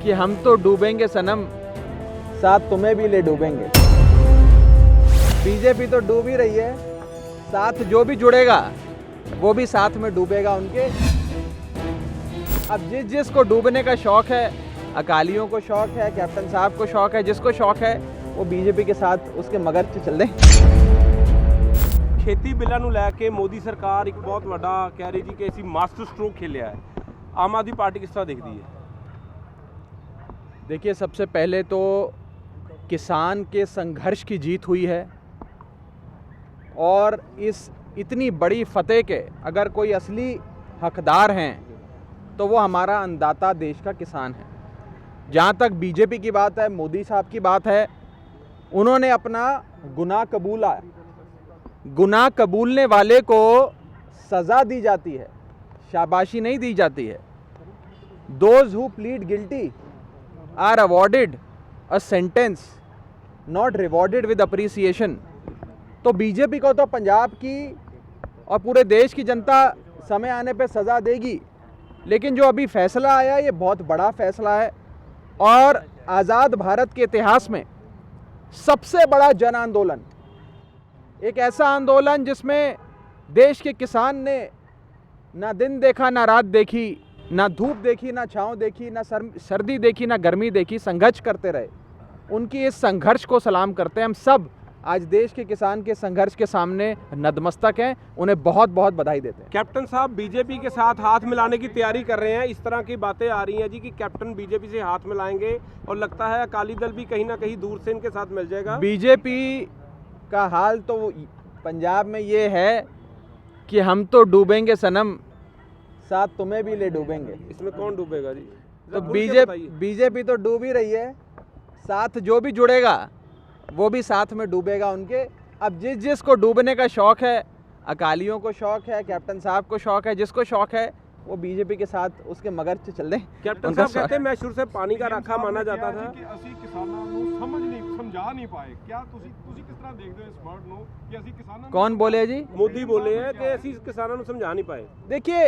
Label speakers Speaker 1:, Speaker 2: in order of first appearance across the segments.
Speaker 1: कि हम तो डूबेंगे सनम, साथ तुम्हें भी ले डूबेंगे। बीजेपी तो डूब ही रही है, साथ जो भी जुड़ेगा वो भी साथ में डूबेगा उनके। अब जिसको डूबने का शौक है, अकालियों को शौक है, कैप्टन साहब को शौक है, जिसको शौक है वो बीजेपी के साथ उसके मगर च चल दें।
Speaker 2: ਖੇਤੀ ਬਿੱਲਾਂ ਨੂੰ ਲੈ ਕੇ ਮੋਦੀ ਸਰਕਾਰ ਇੱਕ ਬਹੁਤ ਵੱਡਾ ਕਹਿ ਰਹੀ ਜੀ ਕਿ ਅਸੀਂ ਮਾਸਟਰ ਸਟ੍रोक खेलिया है। आम आदमी पार्टी किस तरह देखती है?
Speaker 1: देखिए, सबसे पहले तो किसान के संघर्ष की जीत हुई है और इस इतनी बड़ी फतेह के अगर कोई असली हकदार हैं तो वो हमारा अन्नदाता देश का किसान है। जहाँ तक बीजेपी की बात है, मोदी साहब की बात है, उन्होंने अपना गुनाह कबूला। गुनाह कबूलने वाले को सज़ा दी जाती है, शाबाशी नहीं दी जाती है। Those who plead guilty are awarded a sentence, not rewarded with appreciation। तो बीजेपी को तो पंजाब की और पूरे देश की जनता समय आने पे सज़ा देगी, लेकिन जो अभी फैसला आया ये बहुत बड़ा फैसला है और आज़ाद भारत के इतिहास में सबसे बड़ा जन आंदोलन, एक ऐसा आंदोलन जिसमें देश के किसान ने ना दिन देखा, ना रात देखी, ना धूप देखी, ना छाँव देखी, ना सर्दी देखी, ना गर्मी देखी, संघर्ष करते रहे। उनकी इस संघर्ष को सलाम करते हैं हम सब। आज देश के किसान के संघर्ष के सामने नतमस्तक हैं, उन्हें बहुत बहुत बधाई देते हैं।
Speaker 2: कैप्टन साहब बीजेपी के साथ हाथ मिलाने की तैयारी कर रहे हैं, इस तरह की बातें आ रही हैं जी कि कैप्टन बीजेपी से हाथ मिलाएंगे और लगता है अकाली दल भी कहीं ना कहीं दूर से इनके साथ मिल जाएगा।
Speaker 1: बीजेपी का हाल तो पंजाब में ये है कि हम तो डूबेंगे सनम, साथ तुम्हें भी ले डूबेंगे।
Speaker 2: इसमें कौन डूबेगा जी?
Speaker 1: तो बीजेपी तो डूब ही रही है, साथ जो भी जुड़ेगा वो भी साथ में डूबेगा उनके। अब जिसको डूबने का शौक है, अकालियों को शौक है, कैप्टन साहब को शौक है, जिसको शौक है वो बीजेपी के साथ उसके मगर च चल दें।
Speaker 2: कैप्टन साहब कहते हैं मैं शुरू से पानी का राखा माना जाता था
Speaker 3: कि ਅਸੀਂ ਕਿਸਾਨਾਂ ਨੂੰ ਸਮਝਾ ਨਹੀਂ ਪਾਏ। क्या ਤੁਸੀਂ ਕਿਸ ਤਰ੍ਹਾਂ ਦੇਖਦੇ ਹੋ ਇਸ ਵਰਡ ਨੂੰ ਕਿ ਅਸੀਂ ਕਿਸਾਨਾਂ ਨੂੰ?
Speaker 1: कौन बोले जी?
Speaker 2: मोदी बोले हैं कि ਅਸੀਂ किसानों ਨੂੰ समझा नहीं पाए।
Speaker 1: देखिए,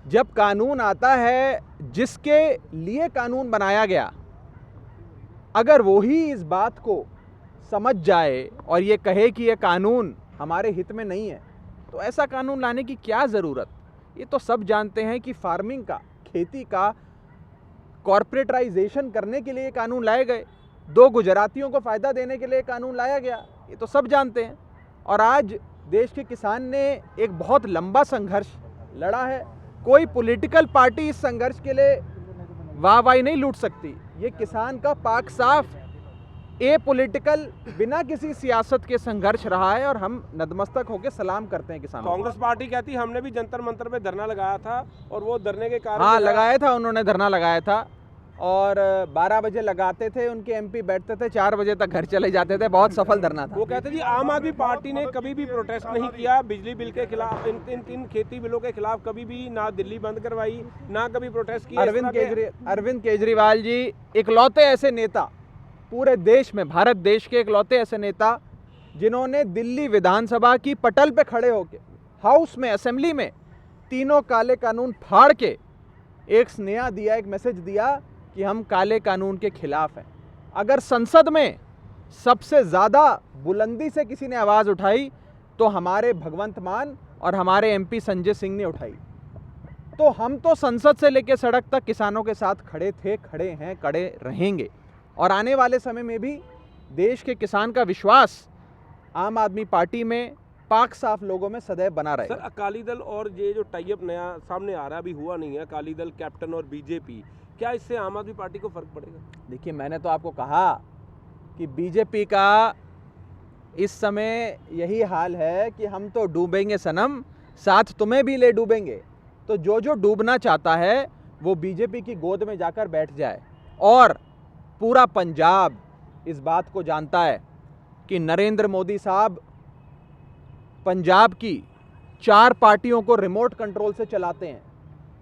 Speaker 1: जब कानून आता है, जिसके लिए कानून बनाया गया, अगर वो ही इस बात को समझ जाए और ये कहे कि ये कानून हमारे हित में नहीं है, तो ऐसा कानून लाने की क्या ज़रूरत? ये तो सब जानते हैं कि फार्मिंग का, खेती का कॉर्पोरेटाइजेशन करने के लिए कानून लाए गए, 2 गुजरातियों को फ़ायदा देने के लिए कानून लाया गया, ये तो सब जानते हैं। और आज देश के किसान ने एक बहुत लंबा संघर्ष लड़ा है। कोई पॉलिटिकल पार्टी इस संघर्ष के लिए वाहवाही नहीं लूट सकती। ये किसान का पाक साफ ए पॉलिटिकल, बिना किसी सियासत के संघर्ष रहा है और हम नतमस्तक होकर सलाम करते हैं किसानों।
Speaker 2: कांग्रेस पार्टी कहती हमने भी जंतर मंतर पे धरना लगाया था और वो धरने के कारण,
Speaker 1: हाँ लगाया था, उन्होंने धरना लगाया था और 12 बजे लगाते थे, उनके एमपी बैठते थे, 4 बजे तक घर चले जाते थे। बहुत सफल धरना था।
Speaker 2: वो कहते जी आम आदमी पार्टी ने कभी भी प्रोटेस्ट नहीं किया बिजली बिल के खिलाफ, इन खेती बिलों के खिलाफ कभी भी ना दिल्ली बंद करवाई, ना कभी प्रोटेस्ट किया।
Speaker 1: अरविंद केजरीवाल जी इकलौते ऐसे नेता पूरे देश में, भारत देश के इकलौते ऐसे नेता जिन्होंने दिल्ली विधानसभा की पटल पे खड़े होकर, हाउस में, असेंबली में, तीनों काले कानून फाड़ के एक स्नेहा दिया, एक मैसेज दिया कि हम काले कानून के खिलाफ हैं। अगर संसद में सबसे ज़्यादा बुलंदी से किसी ने आवाज़ उठाई तो हमारे भगवंत मान और हमारे एमपी संजय सिंह ने उठाई। तो हम तो संसद से लेकर सड़क तक किसानों के साथ खड़े थे, खड़े हैं, खड़े रहेंगे और आने वाले समय में भी देश के किसान का विश्वास आम आदमी पार्टी में, पाक साफ लोगों में सदैव बना रहेगा।
Speaker 2: सर, अकाली दल और ये जो टाई अप नया सामने आ रहा है, अभी हुआ नहीं है, अकाली दल, कैप्टन और बीजेपी, क्या इससे आम आदमी पार्टी को फर्क पड़ेगा?
Speaker 1: देखिए, मैंने तो आपको कहा कि बीजेपी का इस समय यही हाल है कि हम तो डूबेंगे सनम, साथ तुम्हें भी ले डूबेंगे। तो जो डूबना चाहता है वो बीजेपी की गोद में जाकर बैठ जाए। और पूरा पंजाब इस बात को जानता है कि नरेंद्र मोदी साहब पंजाब की 4 पार्टियों को रिमोट कंट्रोल से चलाते हैं।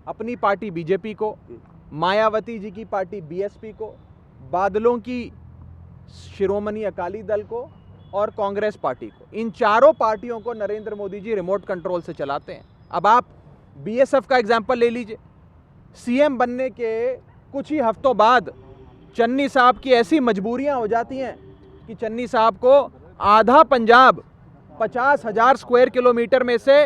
Speaker 1: अपनी पार्टी बीजेपी को, मायावती जी की पार्टी बीएसपी को, बादलों की शिरोमणि अकाली दल को और कांग्रेस पार्टी को। इन चारों पार्टियों को नरेंद्र मोदी जी रिमोट कंट्रोल से चलाते हैं। अब आप बीएसएफ का एग्जाम्पल ले लीजिए। सीएम बनने के कुछ ही हफ्तों बाद चन्नी साहब की ऐसी मजबूरियां हो जाती हैं कि चन्नी साहब को आधा पंजाब 50,000 स्क्वायर किलोमीटर में से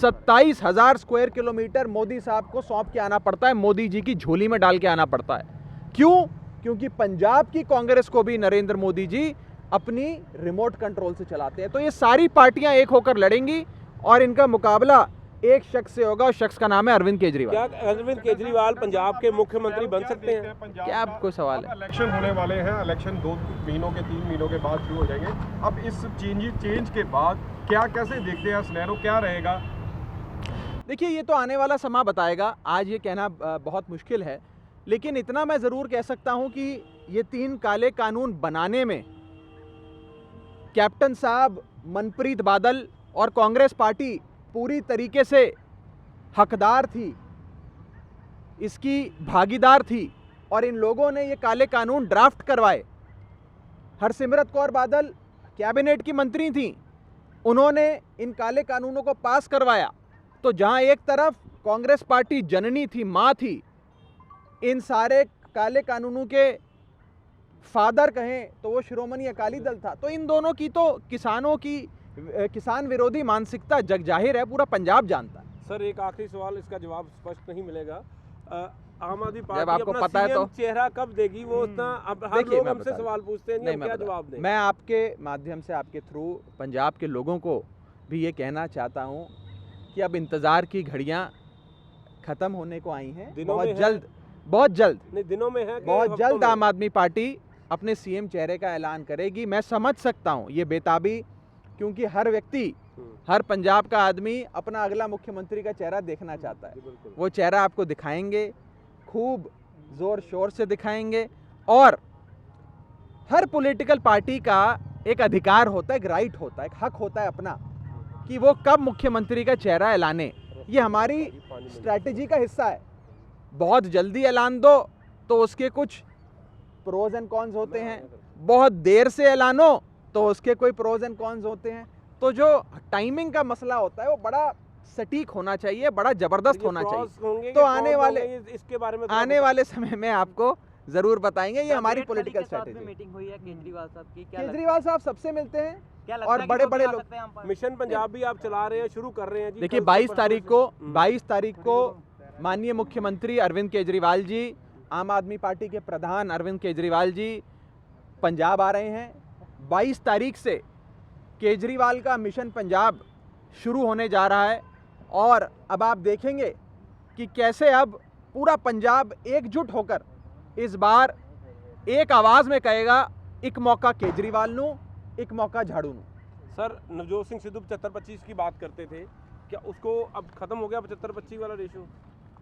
Speaker 1: 27,000 स्क्वायर किलोमीटर मोदी साहब को सौंप के आना पड़ता है, मोदी जी की झोली में डाल के आना पड़ता है। क्यों? क्योंकि पंजाब की कांग्रेस को भी नरेंद्र मोदी जी अपनी रिमोट कंट्रोल से चलाते हैं। तो ये सारी पार्टियां एक होकर लड़ेंगी और इनका मुकाबला एक शख्स से होगा, उस शख्स का नाम है अरविंद केजरीवाल।
Speaker 2: क्या अरविंद केजरीवाल पंजाब के मुख्यमंत्री बन सकते हैं?
Speaker 1: क्या आपको सवाल है?
Speaker 3: इलेक्शन होने वाले हैं, इलेक्शन 2 महीनों के 3 महीनों के बाद शुरू हो जाएंगे। अब इस चेंज के बाद क्या कैसे देखते हैं सिनेरियो, क्या रहेगा?
Speaker 1: देखिए, ये तो आने वाला समय बताएगा, आज ये कहना बहुत मुश्किल है, लेकिन इतना मैं ज़रूर कह सकता हूं कि ये 3 काले कानून बनाने में कैप्टन साहब, मनप्रीत बादल और कांग्रेस पार्टी पूरी तरीके से हकदार थी, इसकी भागीदार थी और इन लोगों ने ये काले कानून ड्राफ्ट करवाए। हरसिमरत कौर बादल कैबिनेट की मंत्री थी, उन्होंने इन काले कानूनों को पास करवाया। तो जहां एक तरफ कांग्रेस पार्टी जननी थी, मां थी, इन सारे काले कानूनों के फादर कहें तो वो शिरोमणि अकाली दल था। तो इन दोनों की तो किसान विरोधी मानसिकता जग जाहिर है, पूरा पंजाब जानता है।
Speaker 2: सर, एक आखिरी सवाल, इसका जवाब स्पष्ट नहीं मिलेगा। आम आदमी
Speaker 1: जब
Speaker 2: पार्टी
Speaker 1: आपको
Speaker 2: अपना
Speaker 1: पता है
Speaker 2: सीएम
Speaker 1: तो
Speaker 2: चेहरा कब देगी? वो उतना अब हर
Speaker 1: देखिए,
Speaker 2: लोग
Speaker 1: मैं
Speaker 2: हमसे
Speaker 1: बता
Speaker 2: सवाल पूछते हैं,
Speaker 1: नहीं,
Speaker 2: हम क्या जवाब दें?
Speaker 1: मैं आपके माध्यम से, आपके थ्रू पंजाब के लोगों को भी ये कहना चाहता हूं कि अब इंतज़ार की घड़ियां ख़त्म होने को आई हैं।
Speaker 2: दिनों
Speaker 1: बहुत
Speaker 2: में है?
Speaker 1: जल्द, बहुत जल्द,
Speaker 2: नहीं, दिनों में है कि
Speaker 1: बहुत
Speaker 2: हफ्तों
Speaker 1: जल्द
Speaker 2: में?
Speaker 1: आम आदमी पार्टी अपने सीएम चेहरे का ऐलान करेगी। मैं समझ सकता हूं ये बेताबी, क्योंकि हर व्यक्ति, हर पंजाब का आदमी अपना अगला मुख्यमंत्री का चेहरा देखना चाहता है।
Speaker 2: जी, बिल्कुल।
Speaker 1: वो चेहरा आपको दिखाएंगे, खूब जोर शोर से दिखाएंगे। और हर पॉलिटिकल पार्टी का एक अधिकार होता है, एक राइट होता है, एक हक होता है अपना, कि वो कब मुख्यमंत्री का चेहरा ऐलाने। ये हमारी स्ट्रैटेजी का हिस्सा है। बहुत जल्दी ऐलान दो तो उसके कुछ प्रोज एंड कॉन्स होते हैं, बहुत देर से ऐलानो तो उसके कोई प्रोज एंड कॉन्स होते हैं। तो जो टाइमिंग का मसला होता है वो बड़ा सटीक होना चाहिए, बड़ा जबरदस्त होना चाहिए। तो आने वाले समय में आपको जरूर बताएंगे। ये हमारी पॉलिटिकल स्ट्रेटेजी।
Speaker 4: मीटिंग हुई है केजरीवाल साहब की, क्या
Speaker 1: केजरीवाल साहब सबसे मिलते हैं
Speaker 4: क्या लगता
Speaker 1: और
Speaker 4: है कि
Speaker 1: बड़े
Speaker 4: वो
Speaker 1: बड़े
Speaker 4: भी आ
Speaker 1: लोग।
Speaker 4: सकते हैं हम पर?
Speaker 2: मिशन पंजाब भी आप चला रहे हैं, शुरू कर रहे हैं जी।
Speaker 1: देखिए,
Speaker 2: कल से
Speaker 1: 22
Speaker 2: परसों
Speaker 1: तारीख
Speaker 2: से।
Speaker 1: को 22 तारीख को माननीय मुख्यमंत्री अरविंद केजरीवाल जी, आम आदमी पार्टी के प्रधान अरविंद केजरीवाल जी पंजाब आ रहे हैं। 22 तारीख से केजरीवाल का मिशन पंजाब शुरू होने जा रहा है और अब आप देखेंगे कि कैसे अब पूरा पंजाब एकजुट होकर इस बार एक आवाज़ में कहेगा, एक मौका केजरीवाल नू, एक मौका झाड़ू नू।
Speaker 2: सर, नवजोत सिंह सिद्धू 75-25 की बात करते थे, क्या उसको अब खत्म हो गया 75-25 वाला रेशियो?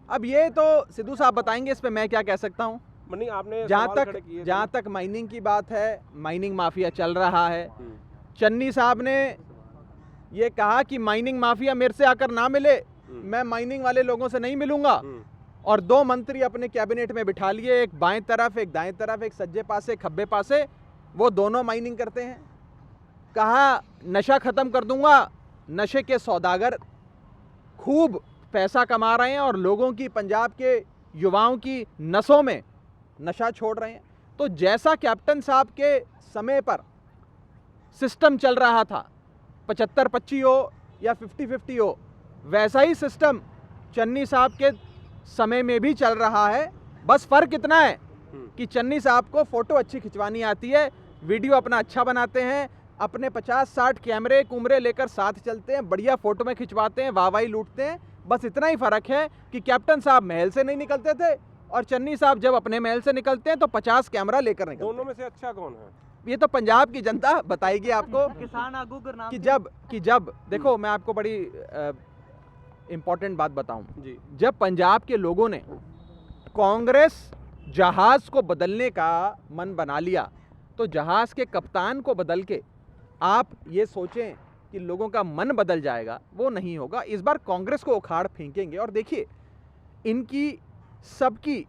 Speaker 1: अब ये तो सिद्धू साहब बताएंगे, इस पे मैं क्या कह सकता हूँ।
Speaker 2: नहीं, आपने
Speaker 1: जहाँ
Speaker 2: सवाल खड़े किए थे।
Speaker 1: जहाँ तक माइनिंग की बात है, माइनिंग माफिया चल रहा है। चन्नी साहब ने ये कहा कि माइनिंग माफिया मेरे से आकर ना मिले, मैं माइनिंग वाले लोगों से नहीं मिलूंगा। और 2 मंत्री अपने कैबिनेट में बिठा लिए, एक बाएं तरफ, एक दाएं तरफ, एक सज्जे पासे, खब्बे पासे, वो दोनों माइनिंग करते हैं। कहा नशा खत्म कर दूंगा, नशे के सौदागर खूब पैसा कमा रहे हैं और लोगों की, पंजाब के युवाओं की नसों में नशा छोड़ रहे हैं। तो जैसा कैप्टन साहब के समय पर सिस्टम चल रहा था, 75-25 हो या 50-50 हो, वैसा ही सिस्टम चन्नी साहब के समय में भी चल रहा है। बस फर्क इतना है कि चन्नी साहब को फोटो अच्छी खिंचवानी आती है, वीडियो अपना अच्छा बनाते हैं, अपने 50-60 कैमरे कुमरे लेकर साथ चलते हैं, बढ़िया फोटो में खिंचवाते हैं, वाहवाही लूटते हैं। बस इतना ही फर्क है कि कैप्टन साहब महल से नहीं निकलते थे और चन्नी साहब जब अपने महल से निकलते हैं तो 50 कैमरा लेकर निकलते हैं।
Speaker 2: दोनों में से अच्छा कौन है?
Speaker 1: ये तो पंजाब की जनता बताएगी आपको।
Speaker 4: किसान आगू गुरनाम
Speaker 1: कि जब देखो, मैं आपको बड़ी इंपॉर्टेंट बात बताऊं
Speaker 2: जी।
Speaker 1: जब पंजाब के लोगों ने कांग्रेस जहाज को बदलने का मन बना लिया, तो जहाज के कप्तान को बदल के आप ये सोचें कि लोगों का मन बदल जाएगा, वो नहीं होगा। इस बार कांग्रेस को उखाड़ फेंकेंगे। और देखिए, इनकी सबकी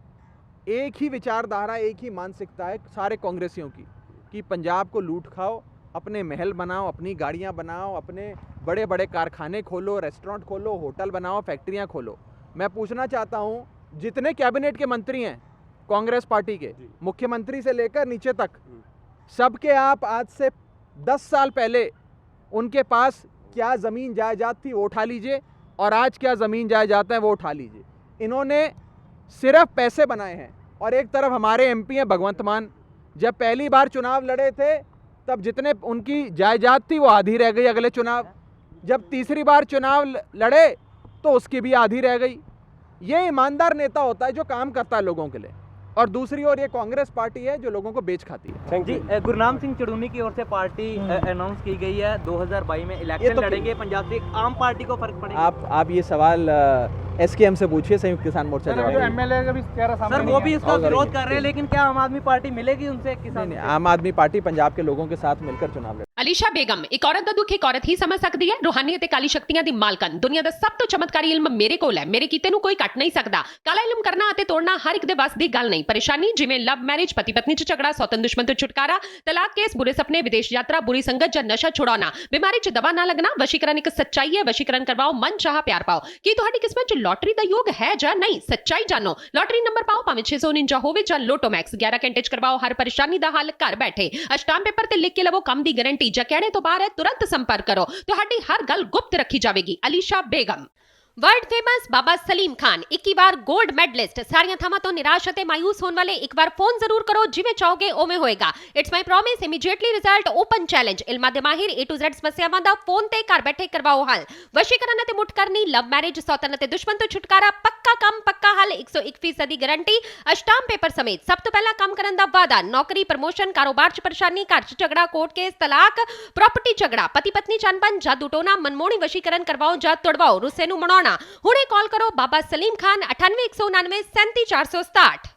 Speaker 1: एक ही विचारधारा, एक ही मानसिकता है सारे कांग्रेसियों की, कि पंजाब को लूट खाओ, अपने महल बनाओ, अपनी गाड़ियां बनाओ, अपने बड़े बड़े कारखाने खोलो, रेस्टोरेंट खोलो, होटल बनाओ, फैक्ट्रियां खोलो। मैं पूछना चाहता हूं, जितने कैबिनेट के मंत्री हैं कांग्रेस पार्टी के,
Speaker 2: जी।
Speaker 1: मुख्यमंत्री से लेकर नीचे तक सबके आप आज से 10 साल पहले उनके पास क्या ज़मीन जायदाद थी वो उठा लीजिए और आज क्या ज़मीन जायदाद है वो उठा लीजिए। इन्होंने सिर्फ पैसे बनाए हैं। और एक तरफ हमारे एमपी हैं भगवंत मान, जब पहली बार चुनाव लड़े थे तब जितने उनकी जायदाद थी वो आधी रह गई अगले चुनाव, जब तीसरी बार चुनाव लड़े तो उसकी भी आधी रह गई। ये ईमानदार नेता होता है जो काम करता है लोगों के लिए, और दूसरी ओर ये कांग्रेस पार्टी है जो लोगों को बेच खाती है।
Speaker 2: Thank
Speaker 4: ji
Speaker 2: you.
Speaker 4: गुरनाम सिंह चड़ूनी की ओर से पार्टी अनाउंस की गई है 2022 में
Speaker 1: ये
Speaker 4: इलेक्शन
Speaker 1: तो
Speaker 4: लड़ेंगे पंजाब से, आम पार्टी को फर्क पड़ेगा?
Speaker 1: आप ये सवाल एसकेएम से पूछिए, संयुक्त किसान मोर्चा जवाब देगा।
Speaker 3: एमएलए का भी चेहरा सामने
Speaker 4: सर
Speaker 3: नहीं
Speaker 4: वो
Speaker 3: है।
Speaker 4: भी इसका
Speaker 1: और
Speaker 4: विरोध
Speaker 1: करेंगे।
Speaker 4: कर रहे हैं, लेकिन क्या आम आदमी पार्टी मिलेगी उनसे
Speaker 1: नहीं
Speaker 4: किसान?
Speaker 1: नहीं, आम आदमी पार्टी पंजाब के लोगों के साथ मिलकर चुनाव लड़ेगी।
Speaker 5: ਅਲੀਸ਼ਾ ਬੇਗਮ ਇੱਕ ਔਰਤ ਦਾ ਦੁੱਖ ਇੱਕ ਔਰਤ ਹੀ ਸਮਝ ਸਕਦੀ ਹੈ। ਰੂਹਾਨੀ ਅਤੇ ਕਾਲੀ ਸ਼ਕਤੀਆਂ ਦੀ ਮਾਲਕਨ, ਦੁਨੀਆ ਦਾ ਸਭ ਤੋਂ ਚਮਤਕਾਰੀ ਇਲਮ ਮੇਰੇ ਕੋਲ ਹੈ। ਮੇਰੇ ਕੀਤੇ ਨੂੰ ਕੋਈ ਕੱਟ ਨਹੀਂ ਸਕਦਾ। ਕਾਲਾ ਇਲਮ ਕਰਨਾ ਅਤੇ ਤੋੜਨਾ ਹਰ ਇੱਕ ਦੇ ਵੱਸ ਦੀ ਗੱਲ ਨਹੀਂ। ਪਰੇਸ਼ਾਨੀ ਜਿਵੇਂ ਲਵ ਮੈਰਿਜ, ਪਤੀ ਪਤਨੀ 'ਚ ਝਗੜਾ, ਸੌਤਨ ਦੁਸ਼ਮਣ ਤੋਂ ਛੁਟਕਾਰਾ, ਤਲਾਕ ਕੇਸ, ਬੁਰੇ ਸੁਪਨੇ, ਵਿਦੇਸ਼ ਯਾਤਰਾ, ਬੁਰੀ ਸੰਗਤ ਜਾਂ ਨਸ਼ਾ ਛੁਡਾਉਣਾ, ਬਿਮਾਰੀ 'ਚ ਦਵਾ ਨਾ ਲੱਗਣਾ। ਵਸ਼ੀਕਰਨ ਇੱਕ ਸੱਚਾਈ ਹੈ। ਵਸ਼ੀਕਰਨ ਕਰਵਾਓ, ਮਨ ਚਾਹਾ ਪਿਆਰ ਪਾਓ। ਕੀ ਤੁਹਾਡੀ ਕਿਸਮਤ 'ਚ ਲੋਟਰੀ ਦਾ ਯੋਗ ਹੈ ਜਾਂ ਨਹੀਂ? ਸੱਚਾਈ ਜਾਣੋ। ਲੋਟਰੀ ਨੰਬਰ ਪਾਓ, ਭਾਵੇਂ 649 ਹੋਵੇ ਜਾਂ ਲੋਟੋ ਮੈਕਸ। 11 ਘੰਟੇ 'ਚ ਕਰਵਾਓ ਹਰ ਪਰੇਸ਼ਾਨੀ ਦਾ ਹੱਲ ਘਰ ਬੈਠੇ। ਅਸ਼ਟਾਮ ਪੇਪਰ ਤੇ ਲਿਖ ਕੇ ਲਵੋ ਕੰਮ ਦੀ ਗਾਰੰਟੀ। ਜਾਂ ਕਹਿਣੇ ਤੋਂ ਬਾਹਰ ਹੈ तुरंत संपर्क करो, ਤੁਹਾਡੀ ਹਰ ਗੱਲ ਗੁਪਤ ਰੱਖੀ ਜਾਵੇਗੀ। ਅਲੀਸ਼ਾ ਬੇਗਮ। ਵਰਲਡ ਫੇਮਸ ਬਾਬਾ ਸਲੀਮ ਖਾਨ 21 ਵਾਰ 골ਡ ਮੈਡਲਿਸਟ। ਸਾਰੀਆਂ ਥਾਵਾਂ ਤੋਂ ਨਿਰਾਸ਼ ਅਤੇ ਮਾਇੂਸ ਹੋਣ ਵਾਲੇ ਇੱਕ ਵਾਰ ਫੋਨ ਜ਼ਰੂਰ ਕਰੋ, ਜਿਵੇਂ ਚਾਹੋਗੇ ਉਵੇਂ ਹੋਏਗਾ। It's my promise, immediately result, open challenge. ਇਲਮਾਂ ਦੇ ਮਾਹਿਰ A to Z ਸਮੱਸਿਆਵਾਂ ਦਾ ਫੋਨ ਤੇ ਘਰ ਬੈਠੇ ਕਰਵਾਓ ਹੱਲ। ਵਸ਼ੀਕਰਨ ਅਤੇ ਮੁੱਠ ਕਰਨੀ, ਲਵ ਮੈਰਿਜ, ਸੌਤਨ ਅਤੇ ਦੁਸ਼ਮਣ ਤੋਂ ਛੁਟਕਾਰਾ, ਪੱਕਾ ਕੰਮ ਪੱਕਾ ਹੱਲ, 101% ਦੀ ਗਾਰੰਟੀ, ਅਸ਼ਟਾਮ ਪੇਪਰ ਸਮੇਤ। ਸਭ ਤੋਂ ਪਹਿਲਾਂ ਕੰਮ ਕਰਨ ਦਾ ਵਾਅਦਾ, ਨੌਕਰੀ, ਪ੍ਰਮੋਸ਼ਨ, ਕਾਰੋਬਾਰ 'ਚ ਪਰੇਸ਼ਾਨੀ, ਘਰ 'ਚ ਝਗੜਾ, ਕੋਰਟ ਕੇਸ, ਤਲਾਕ, ਪ੍ਰਾਪਰਟੀ ਝਗੜਾ, ਪਤੀ ਪਤਨੀ 'ਚ ਅਣਬਣ, ਜਾਦੂ ਟੋਨਾ, ਮਨਮੋਹਣੀ ਵਸ਼ੀਕਰਨ ਕਰਵਾਓ ਜਾਂ ਤੁੜਵਾਓ, ਰੁੱਸੇ ਨੂੰ ਮਨਾਉਣਾ। ਹੁਣੇ ਕਾਲ ਕਰੋ ਬਾਬਾ ਸਲੀਮ ਖਾਨ 98 199 37 467।